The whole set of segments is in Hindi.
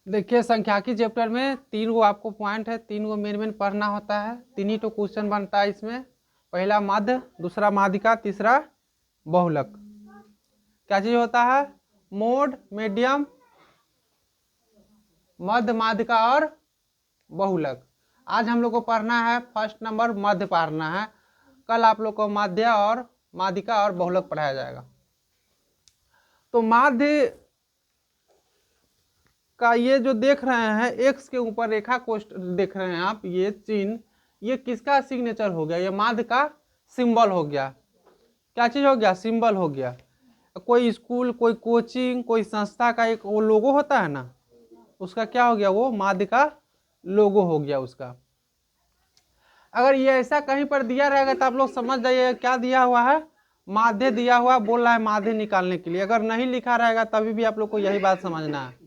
देखिए संख्याकी चैप्टर में 3 गो आपको पॉइंट है, 3 गो मेन पढ़ना होता है। 3 ही तो क्वेश्चन बनता है इसमें। पहला माध्य, दूसरा माध्यिका, तीसरा बहुलक। क्या चीज होता है? मोड, मीडियम, मध्य, माध्यिका और बहुलक। आज हम लोग को पढ़ना है फर्स्ट नंबर मध्य पढ़ना है। कल आप लोग को माध्य और माध्यिका और बहुलक पढ़ाया जाएगा। तो माध्य का ये जो देख रहे हैं एक्स के ऊपर रेखा कोष्ठ देख रहे हैं आप, ये चिन्ह, ये किसका सिग्नेचर हो गया? ये माध्य का सिंबल हो गया। क्या चीज हो गया? सिंबल हो गया। कोई स्कूल, कोई कोचिंग, कोई संस्था का एक वो लोगो होता है ना, उसका क्या हो गया? वो माध्य का लोगो हो गया उसका। अगर ये ऐसा कहीं पर दिया रहेगा तो आप लोग समझ जाइए क्या दिया हुआ है, माध्य दिया हुआ, बोल रहा है माध्य निकालने के लिए। अगर नहीं लिखा रहेगा तभी भी आप लोग को यही बात समझना है।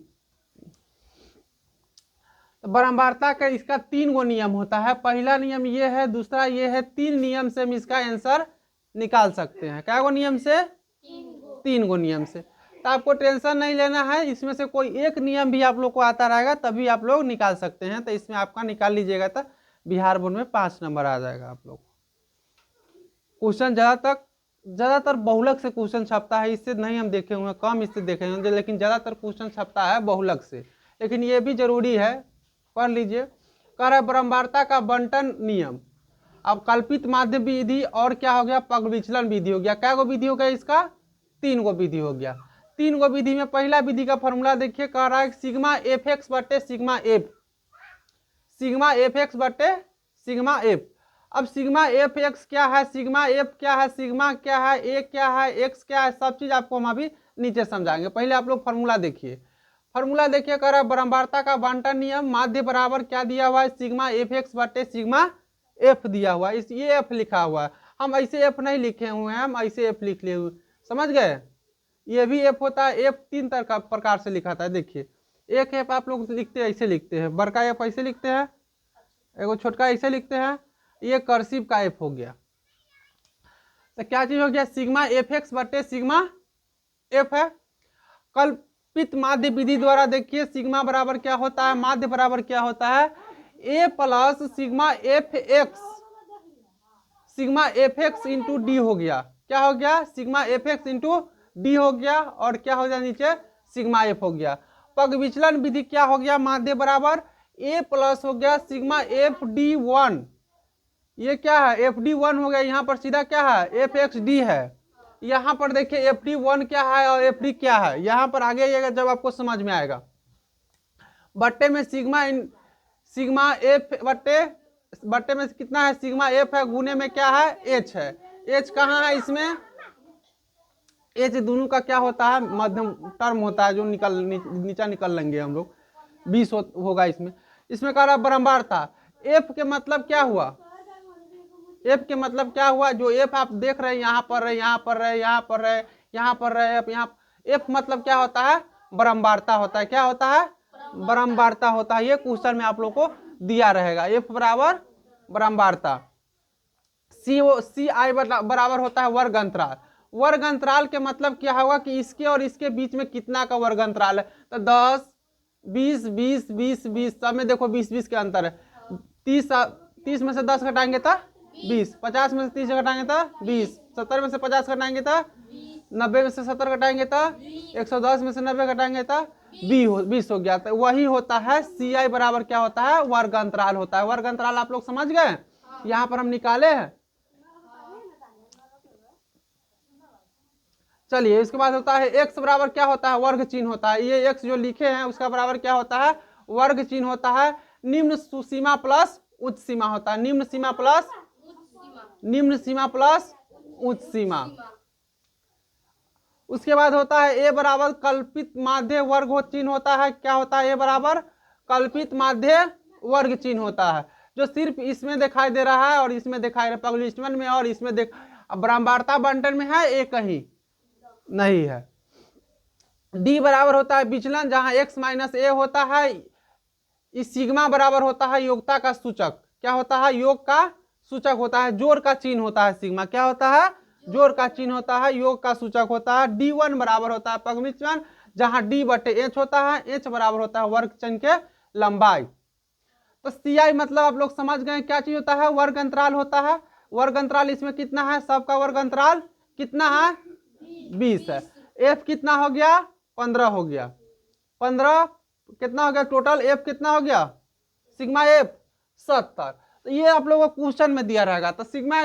तो बारंबारता का इसका 3 गो नियम होता है। पहला नियम ये है, दूसरा ये है। 3 नियम से हम इसका आंसर निकाल सकते हैं। क्या गो नियम से? 3 गो नियम से। तो आपको टेंशन नहीं लेना है, इसमें से कोई एक नियम भी आप लोग को आता रहेगा तभी आप लोग निकाल सकते हैं। तो इसमें आपका निकाल लीजिएगा तो बिहार बोर्ड में 5 नंबर आ जाएगा आप लोग। क्वेश्चन ज्यादातर बहुलक से क्वेश्चन छपता है, इससे नहीं हम देखे हुए, कम इससे देखे होंगे, लेकिन ज्यादातर क्वेश्चन छपता है बहुलक से। लेकिन ये भी जरूरी है, पढ़ लीजिए। कह रहा है बारंबारता का बंटन नियम। अब कल्पित माध्य विधि और क्या हो गया? पग विचलन विधि हो गया। क्या गो विधि हो गया इसका? 3 गो विधि हो गया। 3 गो विधि में पहला विधि का फॉर्मूला देखिए, कह रहा है सिग्मा एफ एक्स बटे sigma F, sigma f x बटे सिग्मा एफ। अब सिग्मा एफ एक्स क्या है, सिग्मा एफ क्या है, सिग्मा क्या है, ए क्या है, एक्स क्या है, सब चीज आपको हम अभी नीचे समझाएंगे। पहले आप लोग फॉर्मूला देखिए। फॉर्मूला देखिए, कह रहा है बारंबारता का बंटन नियम। माध्य बराबर क्या दिया हुआ है? सिग्मा एफ एक्स बटे सिग्मा एफ दिया हुआ है। इस ये एफ लिखा हुआ है, हम ऐसे एफ नहीं लिखे हुए हैं, हम ऐसे एफ लिख लिए हुए। समझ गए? ये भी एफ होता है। एफ 3 प्रकार से लिखा था। देखिए, एक एफ आप लोग लिखते हैं, ऐसे लिखते हैं, बड़का एफ ऐसे लिखते हैं, एगो छोटका ऐसे लिखते हैं। ये कर्सिव का एफ हो गया। तो क्या चीज हो गया? सिग्मा एफ एक्स बटे सिग्मा एफ है। कल्पित माध्य विधि द्वारा देखिए सिग्मा बराबर क्या होता है, माध्य बराबर क्या होता है? A plus sigma f x, sigma f x into d हो गया। क्या हो गया? Sigma f x into d हो गया। और क्या हो गया नीचे? सिग्मा एफ हो गया। पग विचलन विधि क्या हो गया? माध्य बराबर ए प्लस हो गया सिग्मा एफ डी वन। ये क्या है? एफ डी वन हो गया। यहाँ पर सीधा क्या है? एफ एक्स डी है। यहाँ पर देखिए एफ डी वन क्या है और एफ डी क्या है, यहाँ पर आगे आइएगा जब आपको समझ में आएगा। बट्टे में सिग्मा एफ बट्टे में कितना है? सिग्मा एफ है, गुने में क्या है? एच है। एच कहाँ है इसमें? एच दोनों का क्या होता है? मध्यम टर्म होता है, जो नीचा निकल लेंगे हम लोग। 20 होगा इसमें। इसमें कह रहा है बारंबारता। एफ के मतलब क्या हुआ? एफ के मतलब क्या हुआ? जो एफ आप देख रहे हैं, यहाँ पर रहे, यहाँ पर रहे, यहाँ पर रहे, यहाँ पर रहे, यहाँ एफ मतलब क्या होता है? बारंबारता होता है। क्या होता है? बारंबारता होता है। ये क्वेश्चन में आप लोग को दिया रहेगा। एफ बराबर बारंबारता। सी आई बराबर होता है वर्ग अंतराल। वर्ग अंतराल के मतलब क्या होगा कि इसके और इसके बीच में कितना का वर्ग अंतराल है? तो 10, 20, 20, 20, 20, सब में देखो 20, 20 के अंतर है। 30 में से 10 घटाएंगे तो 20, 50 में से 30 घटाएंगे तो 20, 70 में से 50 घटाएंगे तो 90 में से 70 घटाएंगे तो 110 में से 90 घटाएंगे तो 20 हो गया। तो वही होता है सी आई बराबर क्या होता है? वर्ग अंतराल होता है। वर्ग अंतराल आप लोग समझ गए? यहाँ पर हम निकाले हैं। चलिए, इसके बाद होता है x बराबर क्या होता है? वर्ग चिन्ह होता है। ये x जो लिखे हैं उसका बराबर क्या होता है? वर्ग चिन्ह होता है। निम्न सीमा प्लस उच्च सीमा होता है। निम्न सीमा प्लस उच्च सीमा। उसके बाद होता है a बराबर कल्पित माध्य वर्ग चिन्ह होता है। क्या होता है? a बराबर कल्पित माध्य वर्ग चिन्ह होता है, जो सिर्फ इसमें दिखाई दे रहा है और इसमें दिखाई दे रहा है, पग विचलन में और इसमें बारंबारता बंटन में है, एक ही नहीं है। डी बराबर होता है विचलन, जहां x माइनस ए होता है। इस सिग्मा बराबर होता है योग्यता का सूचक। क्या होता है? योग का सूचक होता है, जोड़ का चिन्ह होता है। सिग्मा क्या होता है? जोड़ का चिन्ह होता है, योग का सूचक होता है। D1 बराबर होता है पग विचलन, जहाँ डी बटे एच होता है, एच बराबर होता है वर्ग चंद के लंबाई। तो CI मतलब आप लोग समझ गए क्या चीज होता है, वर्ग अंतराल होता है। वर्ग अंतराल इसमें कितना है, सबका वर्ग अंतराल कितना है, 20 है। एफ कितना हो गया, 15 हो गया। 15 कितना हो गया टोटल, एफ कितना हो गया, सिग्मा एफ 70। तो ये आप लोगों को क्वेश्चन में दिया रहेगा। तो सिग्मा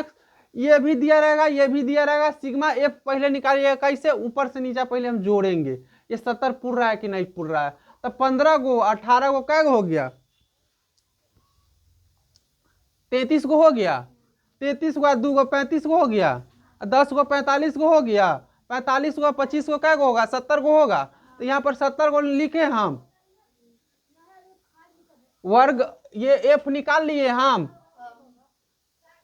ये भी दिया रहेगा, ये भी दिया रहेगा। सिग्मा एफ पहले निकालिएगा कैसे, ऊपर से नीचे पहले हम जोड़ेंगे। ये 70 पुर रहा है कि नहीं पुर रहा है। तो 15 को 18 को क्या हो गया, 33 को हो गया। 33 को 2 को 35 को हो गया। 10 को 45 को हो गया। 45 को 25 को क्या होगा, 70 को होगा। तो यहाँ पर 70 को लिखे हम वर्ग, ये एफ निकाल लिए हम।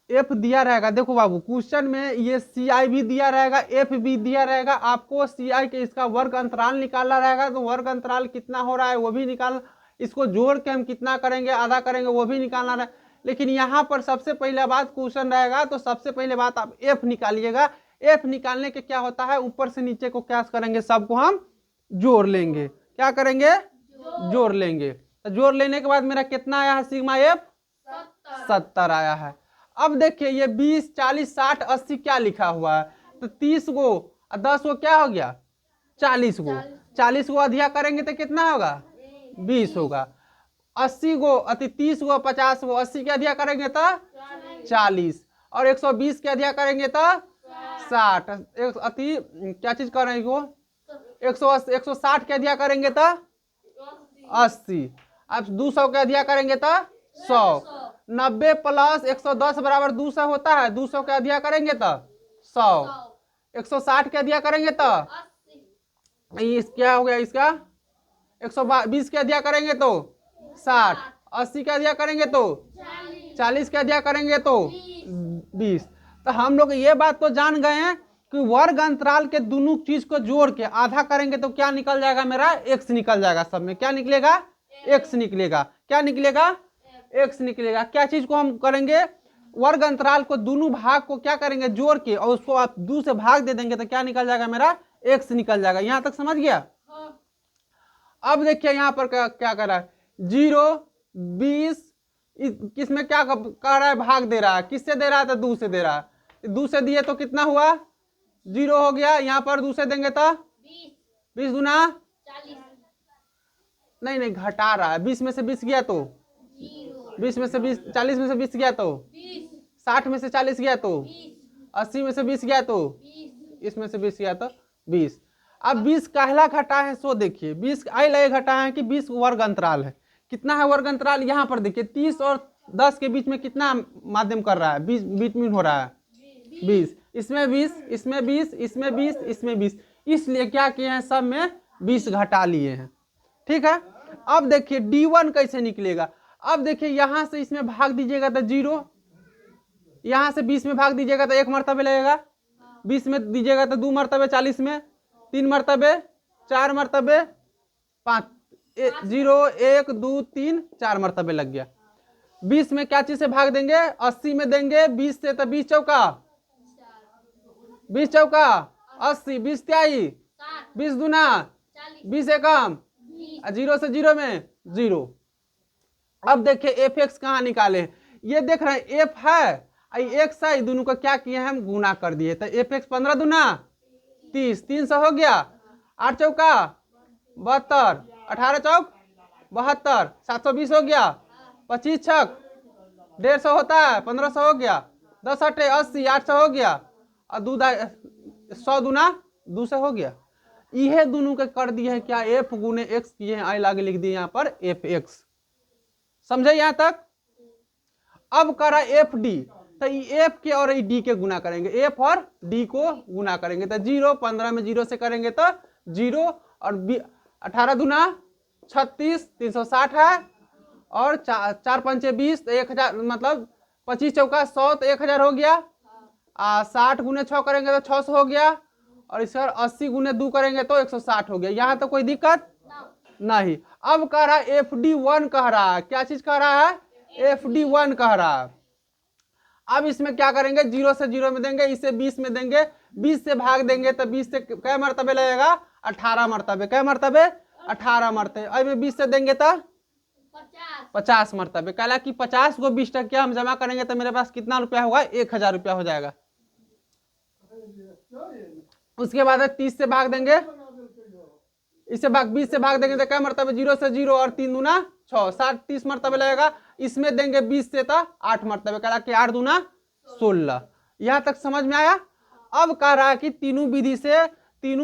एफ दिया रहेगा, देखो बाबू क्वेश्चन में ये CI भी दिया रहेगा, एफ भी दिया रहेगा। आपको CI के इसका वर्ग अंतराल निकालना रहेगा। तो वर्ग अंतराल कितना हो रहा है वो भी निकालना, इसको जोड़ के हम कितना करेंगे, आधा करेंगे, वो भी निकालना रहेगा। लेकिन यहाँ पर सबसे पहले बात क्वेश्चन रहेगा, तो सबसे पहले बात आप एफ निकालिएगा। एफ निकालने के क्या होता है, ऊपर से नीचे को क्या करेंगे, सबको हम जोड़ लेंगे। क्या करेंगे, जोड़ लेंगे। तो जोड़ लेने के बाद मेरा कितना आया है, सिग्मा एफ 70 आया है। अब देखिए ये 20 40 60 80 क्या लिखा हुआ है। तो 30 को 10 को क्या हो गया, 40 को 40 को अधिया करेंगे तो कितना होगा, 20 होगा। 80 को 30 को 50 को 80 के अधिया करेंगे तो 40, और 120 के अधिया करेंगे तो 60। अति क्या चीज कर रहे हैं वो, 160 के अधिया करेंगे तो 80। अब 200 के अधिया करेंगे तो 100। 90 प्लस 110 बराबर 200 होता है। 200 के अधिया करेंगे तो 100। 160 के अधिया करेंगे तो इस क्या हो गया, इसका 120 के अधिया करेंगे तो 60। 80 के अधिया करेंगे तो 40 के अधिया करेंगे तो 20। तो हम लोग ये बात तो जान गए हैं कि वर्ग अंतराल के दोनों चीज को जोड़ के आधा करेंगे तो क्या निकल जाएगा, मेरा x निकल जाएगा। सब में क्या निकलेगा, x निकलेगा। क्या निकलेगा, x निकलेगा। क्या चीज को हम करेंगे, वर्ग अंतराल को दोनों भाग को क्या करेंगे, जोड़ के, और उसको आप 2 से भाग दे देंगे तो क्या निकल जाएगा, मेरा x निकल जाएगा। यहां तक समझ गया। अब देखिए यहाँ पर क्या कर रहा है, 0 20 किसमें क्या कर रहा है, भाग दे रहा है। किससे दे रहा है, तो 2 से दे रहा है। 2 से दिए तो कितना हुआ, 0 हो गया। यहाँ पर 2 से देंगे तो 20 गुना 40, नहीं घटा रहा है। 20 में से 20 गया तो 20 में से 20, 40 में से 20 गया तो 60 में से 40 गया तो 80 में से 20 गया तो इसमें से 20 गया तो 20। अब 20 काहला घटा है, सो देखिए 20 आई लगे घटा है कि 20 वर्ग अंतराल है। कितना है वर्ग अंतराल, यहाँ पर देखिए 30 और 10 के बीच में कितना माध्यम कर रहा है, 20 बीच में हो रहा है 20। इसमें 20, इसमें 20, इसमें 20, इसमें 20, इसलिए क्या किए हैं, सब में 20 घटा लिए हैं। ठीक है। अब देखिए D1 कैसे निकलेगा। अब देखिए यहां से इसमें भाग दीजिएगा तो 0, यहां से 20 में भाग दीजिएगा तो 1 मरतबे लगेगा, 20 में दीजिएगा तो 2 मरतबे, 40 में 3 मरतबे, 4 मरतबे, 5 0 1 2 3 4 मरतबे लग गया। 20 में क्या चीज से भाग देंगे, 80 में देंगे 20 से, तो 20 चौका 80, 20 त्याई 20 दूना 20 एकम, 0 से 0 में 0। अब देखिए एफ एक्स कहाँ निकाले, ये देख रहे हैं एफ है एक्स है, दोनों को क्या किए हम गुना कर दिए। तो एफ एक्स 15 दूना 30, 300 हो गया, 8 चौका 72, 18 चौक 72, 720 हो गया, 25 छक 150 होता है, 1500 हो गया, 10 अठे 80, 800 हो गया, और 100 दूना 200 हो गया। यह दोनों के कर दिए हैं क्या, एफ गुने एक्स किए हैं, आई लागे लिख दिए यहाँ पर एफ एक्स। समझे यहाँ तक। अब करा एफ डी, तो एफ के और डी के गुना करेंगे, एफ और डी को गुना करेंगे तो 0, 15 में 0 से करेंगे तो 0, और 18 दूना 36, 360 है, और 4 पंचे 20, तो 1000, मतलब 25 चौका 100, तो 1000 हो गया। 60 गुने 6 करेंगे तो 600 हो गया, और इस 80 गुने 2 करेंगे तो 160 हो गया। यहाँ तो कोई दिक्कत नहीं। अब कह रहा है FD1 कह रहा है, क्या चीज कह रहा है, FD1 कह रहा है। अब इसमें क्या करेंगे, 0 से 0 में देंगे, इसे 20 में देंगे, 20 से भाग देंगे तो 20 से क्या मरतबे लगेगा, 18 मरतबे। क्या मरतबे? 18 मरतबे। अब में 20 से देंगे तो 50 मरतबे। कहला कि 50 को 20 टकिया हम जमा करेंगे तो मेरे पास कितना रुपया होगा? 1000 रुपया हो जाएगा। उसके बाद 30 से भाग देंगे, इससे भाग 20 से भाग देंगे तो क्या मरतबे? 0 से 0 और 3 दूना 6, 60 30 मरतबे लगेगा। इसमें देंगे 20 से तो 8 मरतबे। कह रहा कि 8 दूना 16। यहां तक समझ में आया? अब कह रहा है कि तीनों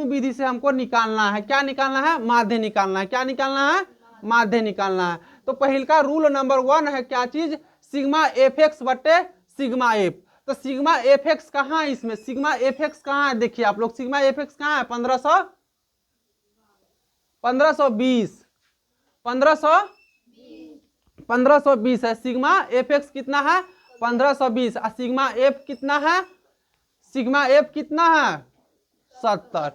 विधि से हमको निकालना है। क्या निकालना है? माध्य निकालना है। क्या निकालना है? माध्य निकालना है। तो पहल का रूल नंबर 1 है क्या चीज? सिग्मा एफ एक्स बटे सिग्मा एफ। तो सिग्मा एफ एक्स कहाँ है? इसमें सिग्मा एफ एक्स कहाँ है? देखिए आप लोग, सिग्मा एफ एक्स कहाँ है? 1520 है। सिग्मा एफ एक्स कितना है? 1520। और सिग्मा एफ कितना है? सिग्मा एफ कितना है? 70।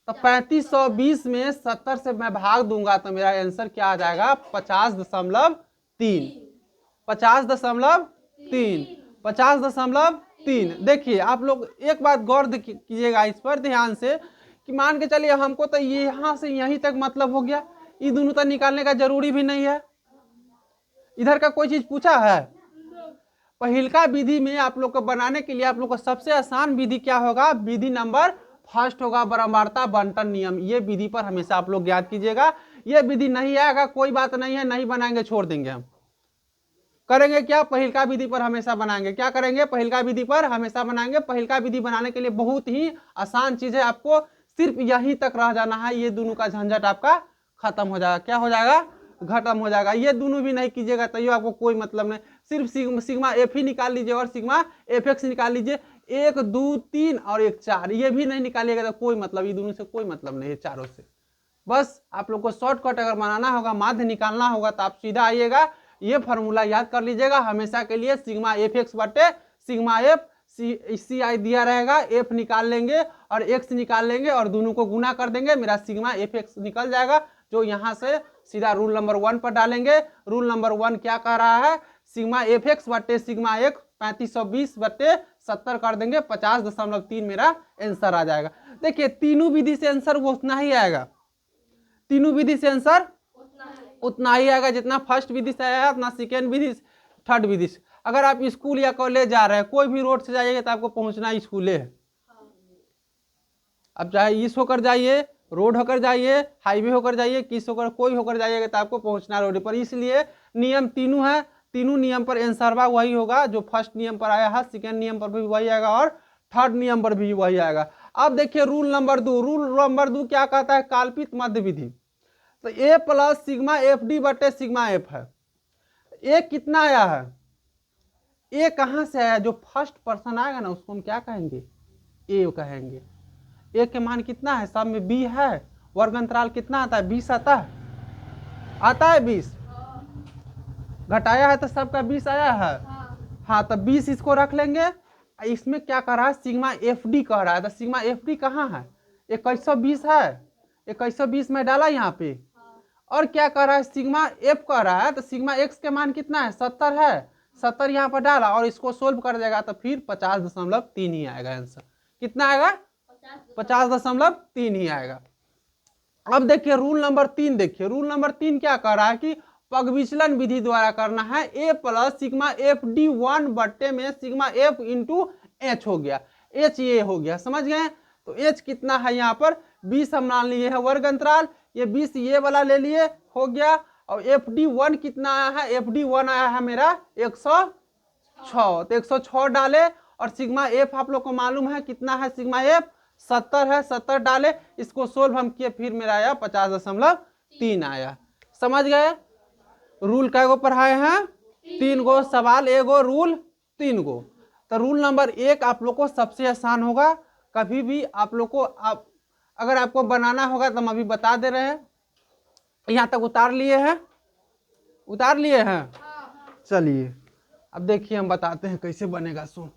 तो 3520 में 70 से मैं भाग दूंगा तो मेरा आंसर क्या आ जाएगा? 50.3। 50.3। 50.3। देखिए आप लोग एक बात गौर कीजिएगा इस पर ध्यान से कि मान के चलिए हमको तो ये यहां से यहीं तक मतलब हो गया, ये दोनों तो निकालने का जरूरी भी नहीं है। इधर का कोई चीज पूछा है? पहिलका विधि में आप लोग को बनाने के लिए आप लोग को सबसे आसान विधि क्या होगा? विधि नंबर फर्स्ट होगा, बारंबारता बंटन नियम। ये विधि पर हमेशा आप लोग याद कीजिएगा। ये विधि नहीं आएगा कोई बात नहीं है, नहीं बनाएंगे छोड़ देंगे। हम करेंगे क्या? पहिलका विधि पर हमेशा बनाएंगे। क्या करेंगे? पहिलका विधि पर हमेशा बनाएंगे। पहिलका विधि बनाने के लिए बहुत ही आसान चीज है, आपको सिर्फ यहीं तक रह जाना है। ये दोनों का झंझट आपका खत्म हो जाएगा। क्या हो जाएगा? खत्म हो जाएगा। ये दोनों भी नहीं कीजिएगा तो आपको कोई मतलब नहीं। सिर्फ सिग्मा एफ ही निकाल लीजिए और सिग्मा एफ एक्स निकाल लीजिए। 1 2 3 और 1 4, ये भी नहीं निकालिएगा तो कोई मतलब, ये दोनों से कोई मतलब नहीं है, चारों से। बस आप लोग को शॉर्टकट अगर बनाना होगा, माध्य निकालना होगा तो आप सीधा आइएगा, ये फॉर्मूला याद कर लीजिएगा हमेशा के लिए। सिग्मा एफ एक्स बटे सिग्मा एफ, सी आई दिया रहेगा, एफ निकाल लेंगे और एक्स निकाल लेंगे और दोनों को गुना कर देंगे, मेरा सिग्मा एफ एक्स निकल जाएगा। जो यहाँ से सीधा रूल नंबर 1 पर डालेंगे। रूल नंबर 1 क्या कह रहा है? सिग्मा एफ एक्स बटे सिग्मा एक्स 3520 बटे 70 कर देंगे, 50.3 मेरा आंसर आ जाएगा। देखिए तीनों विधि से आंसर वो उतना ही आएगा। तीनों विधि से आंसर उतना ही आएगा जितना फर्स्ट विधि से आया, उतना सेकेंड विधि, थर्ड विधि से। अगर आप स्कूल या कॉलेज जा रहे हैं, कोई भी रोड से जाइएगा तो आपको पहुंचना स्कूल है। अब चाहे इस होकर जाइए, रोड होकर जाइए, हाईवे होकर जाइए, किस होकर कोई होकर जाइएगा तो आपको पहुंचना रोड पर। इसलिए नियम तीनों है, तीनों नियम पर आंसर वही होगा जो फर्स्ट नियम पर आया है, सेकेंड नियम पर भी वही आएगा और थर्ड नियम पर भी वही आएगा। अब देखिए रूल नंबर 2। रूल नंबर 2 क्या कहता है? काल्पित मध्य विधि। तो ए प्लस सिग्मा एफ डी बटे सिग्मा एफ है। ए कितना आया है? ए कहां से आया? जो फर्स्ट पर्सन आएगा ना उसको हम क्या कहेंगे? ए कहेंगे। ए के मान कितना है? सब में बी है। वर्ग अंतराल कितना आता है? 20 आता है। आता है 20। घटाया है तो सबका 20 आया है। हाँ तो 20 इसको रख लेंगे। इसमें क्या कर रहा है? सिग्मा एफ डी कह रहा है। तो सिग्मा एफ डी कहाँ है? 2120 है। 2120 में डाला यहाँ पे। और क्या कर रहा है? सिग्मा एफ कह रहा है तो सिग्मा एक्स के मान कितना है? 70 है। 70 यहाँ पर डाला और इसको सोल्व कर देगा तो फिर 50.3 ही आएगा आंसर। कितना आएगा? 50.3 ही आएगा। अब देखिए रूल नंबर 3। देखिए रूल नंबर 3 क्या कर रहा है कि पग विचलन विधि द्वारा करना है। A plus sigma F D 1 बट्टे में सिग्मा एफ इंटू एच हो गया। एच ये हो गया, समझ गए? तो एच कितना है यहाँ पर? 20 हम मान लिए है वर्ग अंतराल, ये 20 ये वाला ले लिए, हो गया। और एफ डी 1 कितना आया है? एफ डी 1 आया है मेरा 106। तो 106 डाले और सिग्मा एफ आप लोग को मालूम है कितना है? सिग्मा एफ 70 है। 70 डाले, इसको सोल्व हम किए, फिर मेरा आया 50.3 आया। समझ गए? रूल कै गो पढ़ाए हैं? 3 गो सवाल, एगो रूल, 3 गो। तो रूल नंबर 1 आप लोग को सबसे आसान होगा। कभी भी आप लोग को अगर आपको बनाना होगा तो हम अभी बता दे रहे हैं। यहाँ तक उतार लिए हैं? उतार लिए हैं? चलिए अब देखिए हम बताते हैं कैसे बनेगा। सो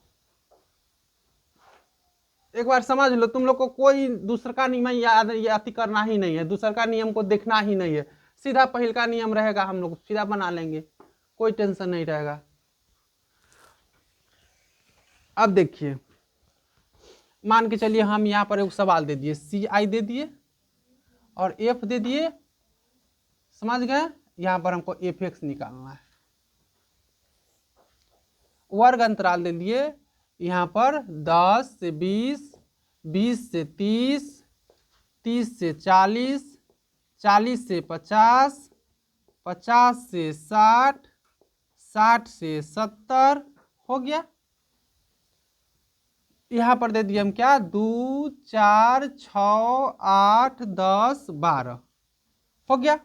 एक बार समझ लो, तुम लोग को कोई दूसरा का नियम याद करना ही नहीं है, दूसरा का नियम को देखना ही नहीं है। सीधा पहल का नियम रहेगा, हम लोग सीधा बना लेंगे, कोई टेंशन नहीं रहेगा। अब देखिए मान के चलिए हम यहाँ पर एक सवाल दे दिए, सी आई दे दिए, और एफ दे दिए, समझ गए। यहाँ पर हमको एफ एक्स निकालना है। वर्ग अंतराल दे दिए, यहाँ पर 10 से 20, 20 से 30, 30 से 40, 40 से 50, 50 से 60, 60 से 70 हो गया। यहाँ पर दे दिए हम क्या, 2, 4, 6, 8, 10, 12 हो गया।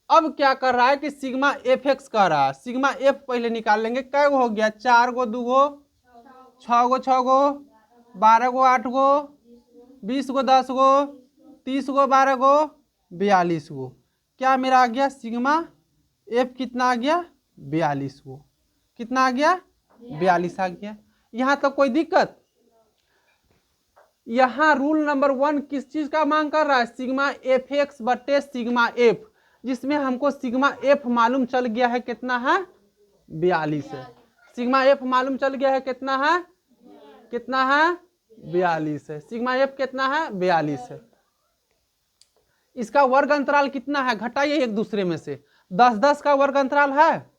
अब क्या कर रहा है कि सिग्मा एफ एक्स कह रहा है, सिग्मा एफ पहले निकाल लेंगे। कै गो हो गया, 4 गो, 2 गो, 6 गो, 6 गो, 12 गो, 8 गो, 20 गो, 10 गो, 30 गो, 12 गो, 42 गो। क्या मेरा आ गया सिग्मा एफ कितना आ गया, 42 गो। कितना आ गया, 42 आ गया। यहाँ तक कोई दिक्कत? यहाँ रूल नंबर 1 किस चीज का मांग कर रहा है, सिग्मा एफ एक्स बटे सिग्मा एफ, जिसमें हमको सिग्मा एफ मालूम चल गया है कितना है, 42 है। सिग्मा एफ मालूम चल गया है कितना है, कितना है, 42 है। सिग्मा एफ कितना है, 42 है। इसका वर्ग अंतराल कितना है, घटाइए एक दूसरे में से। 10 10 का वर्ग अंतराल है,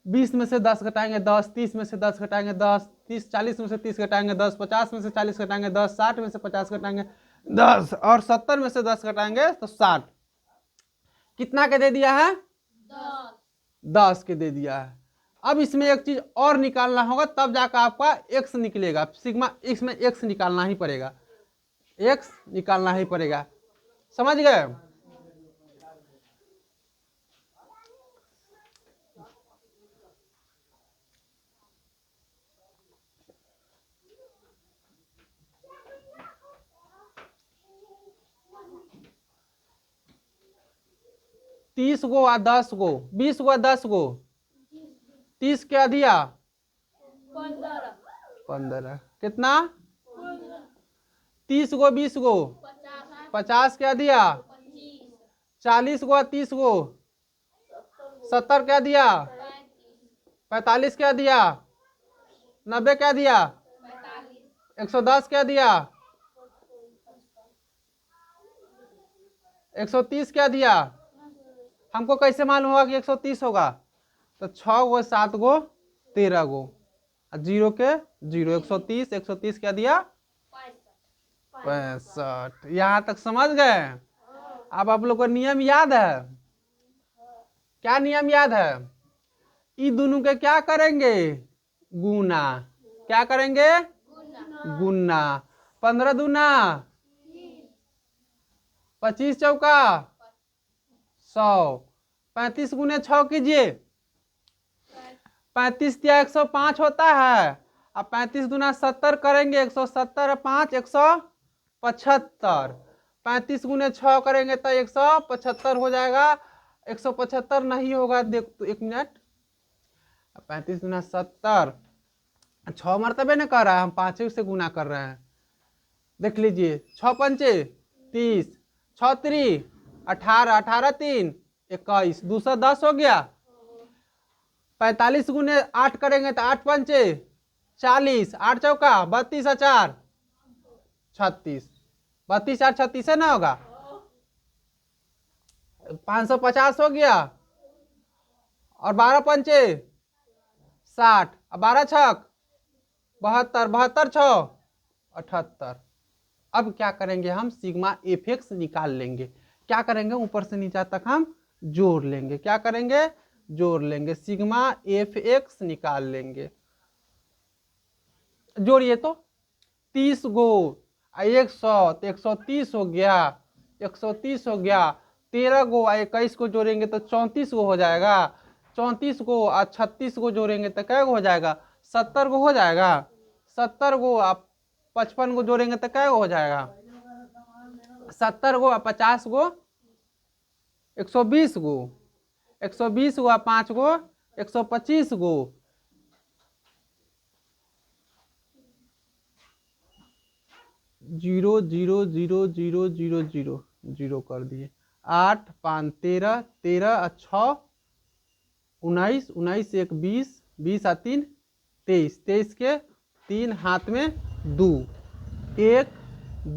20 में से 10 घटाएंगे 10, 30 में से 10 घटाएंगे 10, 30 40 में से 30 घटाएंगे 10, 50 में से 40 घटाएंगे 10, 60 में से 50 घटाएंगे 10 और 70 में से 10 घटाएंगे तो 60। कितना के दे दिया है, 10 के दे दिया है। अब इसमें एक चीज और निकालना होगा, तब जाकर आपका एक्स निकलेगा। सिग्मा इसमें एक्स निकालना ही पड़ेगा, एक्स निकालना ही पड़ेगा, समझ गए। तीस गो आ 10 गो, 20 गो आ 10 गो, 30 क्या दिया, 15 कितना, 30 गो 20 गो, 50 क्या दिया, 40 गो 30 गो, 70 क्या दिया, 45 क्या दिया, 90 क्या दिया, 110 क्या दिया, 130 क्या दिया। हमको कैसे मालूम होगा कि 130 होगा, तो 6 गो 7 गो 13 गो, जीरो के जीरो, 130 130 क्या दिया, 65। यहाँ तक समझ गए। अब आप लोग को नियम याद है, क्या नियम याद है, ये दोनों के क्या करेंगे, गुना। क्या करेंगे, गुना। 15 दूना 25 चौका 100, 35 गुने 6 कीजिए, 35 या 105 होता है। अब 35 गुना 70 करेंगे, 170 5 175। 35 गुने 6 करेंगे तो 175 हो जाएगा। 175 नहीं होगा, देख तो एक मिनट। 35 गुना 70, 6 मरतबे ने कर रहा है, हम 5 से गुना कर रहे हैं। देख लीजिए, 6 पंचे 30, 6 3 18, 18 3 21, 210 हो गया। 45 गुने 8 करेंगे तो 8 पंचे 40, 8 चौका 32 और 4 36, 32 4 36 है ना होगा, 550 हो गया। और 12 पंचे 60, 12 छक 72, 72 6 78। अब क्या करेंगे, हम सिग्मा एफ एक्स निकाल लेंगे। क्या करेंगे, ऊपर से नीचे तक हम जोड़ लेंगे। क्या करेंगे, जोड़ लेंगे, सिग्मा एफ एक्स निकाल लेंगे। जोड़िए तो 30 गो 100 तो 130 हो गया, 130 हो गया। 13 गो 21 को जोड़ेंगे तो 34 गो हो जाएगा। 34 गो और 36 गो जोड़ेंगे तो क्या गो हो जाएगा, 70 गो हो जाएगा। 70 गो आप 55 गो जोड़ेंगे तो क्या गो हो जाएगा, 70 गो और 50 गो 120 गो, 120 गो 5 गो 125 गो। Zero zero zero zero zero zero zero कर दिए। 8 5 13, 13 6 19, 19 1 20, 20 और 3 23, 23 के 3 हाथ में 2, 1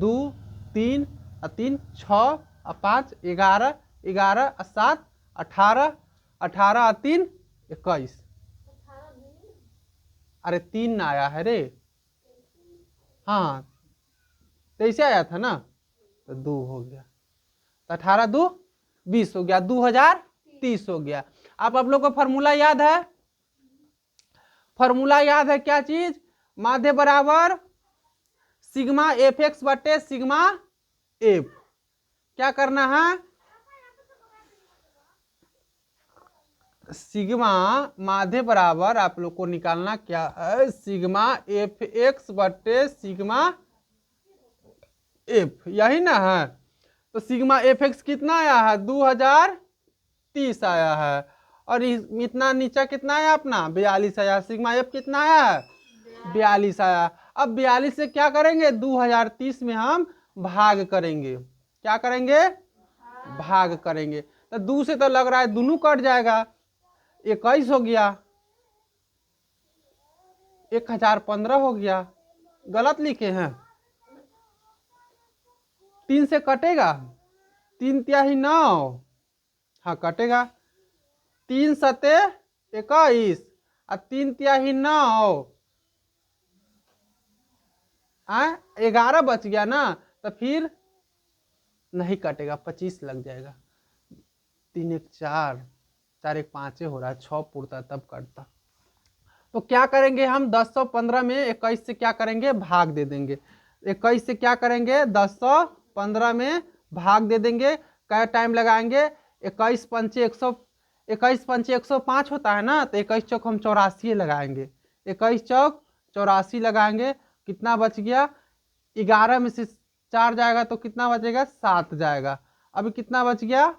2 3 और 3 6 और 5 11, 11 और 7 18, 18 और 3 21। अरे 3 ना आया है रे। हाँ 23 आया था ना, तो 2 हो गया, तो 18 2 20 हो गया, 2030 हो गया। आप लोग को फॉर्मूला याद है? फॉर्मूला याद है क्या चीज? माध्य बराबर सिग्मा एफ एक्स बटे सिग्मा एफ। क्या करना है? सिग्मा माध्य बराबर आप लोग को निकालना क्या है? सिग्मा एफ एक्स बटे सिग्मा एफ, यही ना है। तो सिग्मा एफ एक्स कितना आया है? 2030 आया है। और इतना नीचा कितना आया अपना? 42 आया। सिग्मा एफ कितना आया है? 42 आया। अब 42 से क्या करेंगे? 2030 में हम भाग करेंगे। क्या करेंगे? भाग करेंगे। तो 2 से तो लग रहा है दोनों कट जाएगा, 21 हो गया, 1015 हो गया। गलत लिखे हैं, 3 से कटेगा, 3 तिहाई 9, हाँ कटेगा, 3 सते 21 और 3 तिहाई 9, 11 बच गया ना, तो फिर नहीं कटेगा, 25 लग जाएगा। 3 1 4, 4 1 5 हो रहा है, 6 पुरता तब कटता। तो क्या करेंगे हम? 1015 में 21 से क्या करेंगे? भाग दे देंगे। 21 से क्या करेंगे? 1015 में भाग दे देंगे। क्या टाइम लगाएंगे? 21 पंचे 100, 21 पंचे 105 होता है ना, तो 21 चौक हम 84 लगाएंगे। 21 चौक 84 लगाएंगे। कितना बच गया? 11 में से 4 जाएगा तो कितना बचेगा? 7 जाएगा। अभी कितना बच गया?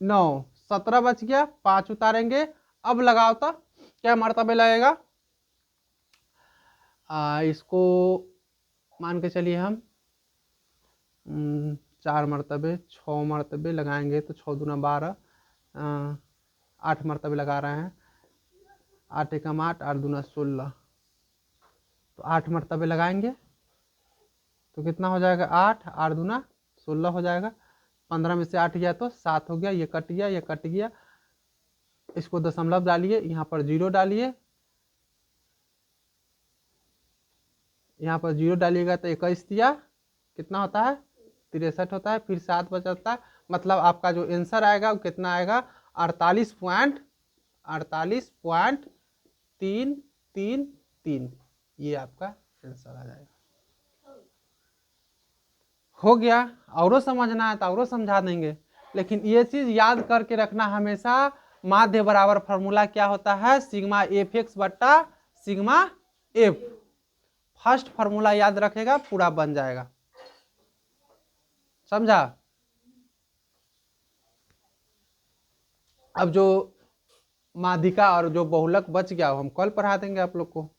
9, 17 बच गया, 5 उतारेंगे। अब लगाओ तो क्या मर्तबे लगेगा? इसको मान के चलिए हम 4 मरतबे, 6 मरतबे लगाएंगे तो 6 दूना 12, 8 मरतबे लगा रहे हैं। 8 एकम 8, 8 दूना 16, तो 8 मरतबे लगाएंगे तो कितना हो जाएगा? 8, 8 दूना 16 हो जाएगा। 15 में से 8 गया तो 7 हो गया, ये कट गया, ये कट गया। इसको दशमलव डालिए, यहाँ पर 0 डालिए, यहाँ पर 0 डालिएगा तो 21 दिया कितना होता है? 63 होता है। फिर 7 बचता है, मतलब आपका जो आंसर आएगा वो कितना आएगा? 48.333, ये आपका आंसर आ जाएगा। हो गया। औरों समझना है तो औरों समझा देंगे, लेकिन ये चीज याद करके रखना हमेशा, माध्य बराबर फॉर्मूला क्या होता है? सिग्मा एफ एक्स बट्टा सिग्मा एफ। फर्स्ट फॉर्मूला याद रखेगा, पूरा बन जाएगा। समझा? अब जो माध्यिका और जो बहुलक बच गया हम कल पढ़ा देंगे आप लोग को।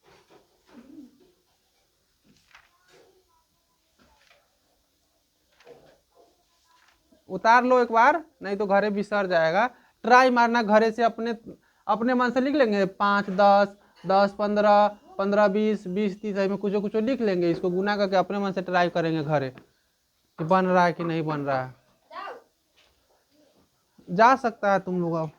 उतार लो एक बार, नहीं तो घरे बिसर जाएगा। ट्राई मारना घरे से, अपने मन से लिख लेंगे 5 10 10 15 15 20 20 30 में कुछ कुछ लिख लेंगे। इसको गुना करके अपने मन से ट्राई करेंगे घरे कि बन रहा है कि नहीं बन रहा है। जा सकता है तुम लोग।